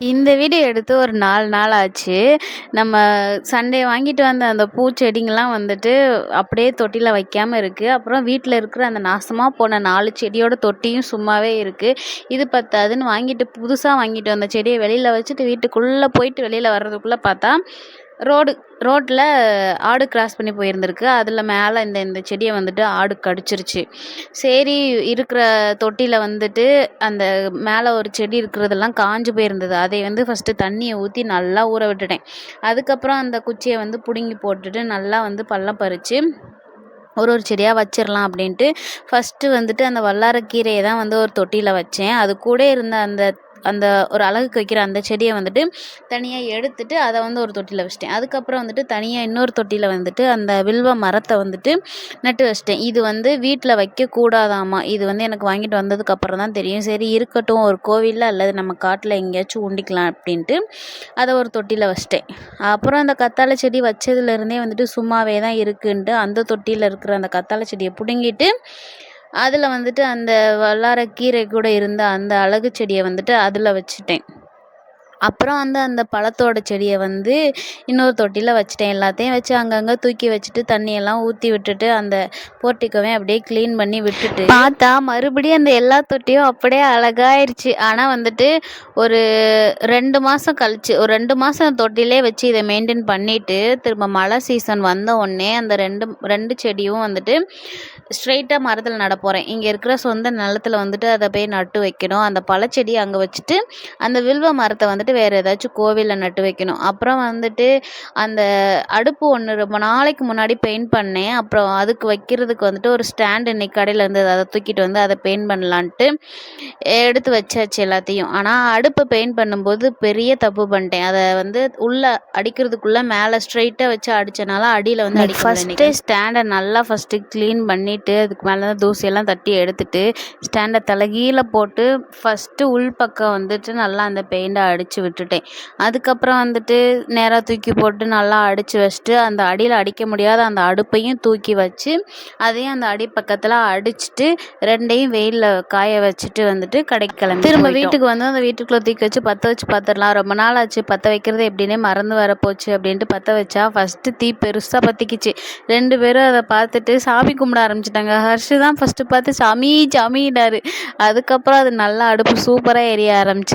இந்த வீடியோ எடுத்து ஒரு 4 நாள் ஆச்சு. நம்ம சண்டே வாங்கிட்டு வந்த அந்த பூச்செடிங்கலாம் வந்துட்டு அப்படியே தொட்டியில வைக்காம இருக்கு. அப்புறம் வீட்ல இருக்கிற அந்த நாசமா போன 4 செடியோட தொட்டியும் சும்மாவே இருக்கு. இது பத்தாதுன்னு புதுசா வாங்கிட்டு வந்த செடிய வெளியில வச்சுட்டு வீட்டுக்குள்ள போயிட்டு வெளியில வர்றதுக்குள்ள பார்த்தா, ரோட்ல ஆடு கிராஸ் பண்ணி போயிருந்திருக்கு. அதில மேல இந்த செடிய வந்துட்டு ஆடு கடிச்சிருச்சு. சரி, இருக்கிற தொட்டியில வந்துட்டு அந்த மேல ஒரு செடி இருக்கிறதெல்லாம் காஞ்சு போயிருந்தது. அதை ஃபர்ஸ்ட்டு தண்ணிய ஊத்தி நல்லா ஊற விட்டுட்டேன். அதுக்கப்புறம் அந்த குச்சிய புடுங்கி போட்டுட்டு நல்லா பள்ளம் பறிச்சு ஒரு செடியா வச்சிரலாம் அப்படின்ட்டு ஃபர்ஸ்ட்டு அந்த வல்லாரக்கீரைய தான் ஒரு தொட்டியில வச்சேன். அது கூட இருந்த அந்த அந்த ஒரு அழகுக்கு வைக்கிற அந்த செடிய தனியா எடுத்துட்டு அத ஒரு தொட்டியில வச்சுட்டேன். அதுக்கப்புறம் தனியா இன்னொரு தொட்டியில அந்த வில்வ மரத்த நட்டு வச்சுட்டேன். இது வீட்ல வைக்கக்கூடாதாமா. இது எனக்கு வாங்கிட்டு வந்ததுக்கு அப்புறம் தான் தெரியும். சரி இருக்கட்டும், ஒரு கோவில்ல அல்லது நம்ம காட்டுல எங்கேயாச்சும் ஊண்டிக்கலாம் அப்படின்ட்டு அத ஒரு தொட்டியில வச்சுட்டேன். அப்புறம் அந்த கத்தாழை செடி வச்சதுலேருந்தே சும்மாவே தான் இருக்குன்ட்டு அந்த தொட்டியில இருக்கிற அந்த கத்தாழை செடிய புடுங்கிட்டு அதில் அந்த வல்லாரக்கீரை கூட இருந்த அந்த அழகு செடிய அதில் வச்சுட்டேன். அப்புறம் அந்த பழத்தோட செடிய இன்னொரு தொட்டியில வச்சுட்டேன். எல்லாத்தையும் வச்சு அங்கங்கே தூக்கி வச்சுட்டு தண்ணியெல்லாம் ஊற்றி விட்டுட்டு அந்த போர்ட்டிக்கோவே அப்படியே க்ளீன் பண்ணி விட்டுட்டு பார்த்தா மறுபடியும் அந்த எல்லா தொட்டியும் அப்படியே அழகாயிருச்சு. ஆனால் ஒரு 2 மாதம் கழிச்சு, ஒரு 2 மாதம் தொட்டிலே வச்சு இதை மெயின்டைன் பண்ணிட்டு திரும்ப மழை சீசன் வந்த உடனே அந்த ரெண்டு செடியும் ஸ்ட்ரெயிட்டாக மரத்தில் நட போகிறேன். இங்கே இருக்கிற சொந்த நிலத்துல அதை போய் நட்டு வைக்கணும். அந்த பழச்செடி அங்கே வச்சுட்டு அந்த வில்வ மரத்தை வேறு ஏதாச்சும் கோவிலில் நட்டு வைக்கணும். அப்புறம் அந்த அடுப்பு ஒன்று ரொம்ப நாளைக்கு முன்னாடி பெயிண்ட் பண்ணேன். அப்புறம் அதுக்கு வைக்கிறதுக்கு ஒரு ஸ்டாண்ட் இன்னைக்கு கடையில் இருந்தது. அதை தூக்கிட்டு அதை பெயிண்ட் பண்ணலான்ட்டு எடுத்து வச்சாச்சு எல்லாத்தையும். ஆனால் அடுப்பை பெயிண்ட் பண்ணும்போது பெரிய தப்பு பண்ணிட்டேன். அதை உள்ளே அடிக்கிறதுக்குள்ளே மேலே ஸ்ட்ரெயிட்டாக வச்சு அடித்தனால அடியில் ஃபஸ்ட்டு ஸ்டாண்டை நல்லா ஃபஸ்ட்டு க்ளீன் பண்ணிவிட்டு அதுக்கு மேலே தான் தூசியெல்லாம் தட்டி எடுத்துட்டு ஸ்டாண்டை தலைகீழ போட்டு ஃபஸ்ட்டு உள் பக்கம் நல்லா அந்த பெயிண்டை அடித்து விட்டுட்டேன். அதுக்கப்புறம் நேராக தூக்கி போட்டு நல்லா அடித்து வச்சுட்டு அந்த அடியில் அடிக்க முடியாத அந்த அடுப்பையும் தூக்கி வச்சு அதையும் அந்த அடி பக்கத்தில் அடிச்சுட்டு ரெண்டையும் வெயிலில் காய வச்சுட்டு கடைக்கு கிளம்பி திரும்ப வீட்டுக்கு அந்த வீட்டுக்குள்ளே தூக்கி வச்சு பற்ற வச்சு பார்த்துடலாம். ரொம்ப நாள் ஆச்சு பற்ற வைக்கிறது எப்படின்னே மறந்து வரப்போச்சு அப்படின்ட்டு பற்ற வச்சா ஃபஸ்ட்டு தீ பெருசாக பற்றிக்கிச்சு. 2 பேரும் அதை பார்த்துட்டு சாமி கும்பிட ஆரம்பிச்சிட்டாங்க. ஹர்ஷு தான் ஃபஸ்ட்டு பார்த்து சாமின்னாரு. அதுக்கப்புறம் அது நல்லா அடுப்பு சூப்பராக எரிய ஆரம்பிச்சு.